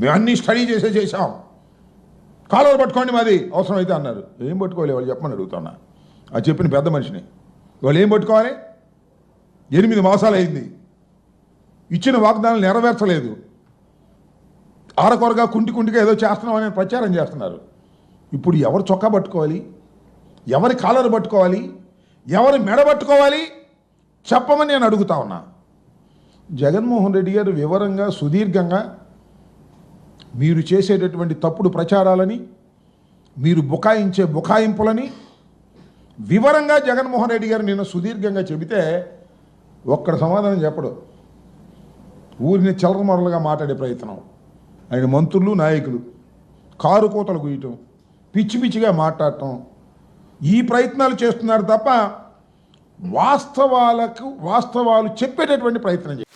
మేము అన్నీ స్టడీ చేసాం, కాలువలు పట్టుకోండి మాది అవసరమైతే అన్నారు. ఏం పట్టుకోవాలి వాళ్ళు చెప్పమని అడుగుతున్నా. అది చెప్పిన పెద్ద మనిషిని. వాళ్ళు ఏం పట్టుకోవాలి? 8 మాసాలు అయింది, ఇచ్చిన వాగ్దానాలు నెరవేర్చలేదు, ఆరకొరగా కుంటిగా ఏదో చేస్తున్నామని ప్రచారం చేస్తున్నారు. ఇప్పుడు ఎవరు చొక్కా పట్టుకోవాలి, ఎవరి కాలర్ పట్టుకోవాలి, ఎవరి మెడ పట్టుకోవాలి చెప్పమని నేను అడుగుతా ఉన్నా. జగన్మోహన్ రెడ్డి గారు వివరంగా సుదీర్ఘంగా మీరు చేసేటటువంటి తప్పుడు ప్రచారాలని, మీరు బుకాయించే బుకాయింపులని వివరంగా జగన్మోహన్ రెడ్డి గారు నిన్న సుదీర్ఘంగా చెబితే ఒక్కడ సమాధానం చెప్పడు. ఊరిని చిల్లరమరలుగా మాట్లాడే ప్రయత్నం, ఆయన మంత్రులు నాయకులు కారు కోతలు గుయ్యటం, పిచ్చి పిచ్చిగా మాట్లాడటం, ఈ ప్రయత్నాలు చేస్తున్నారు తప్ప వాస్తవాలు చెప్పేటటువంటి ప్రయత్నం చేయాలి.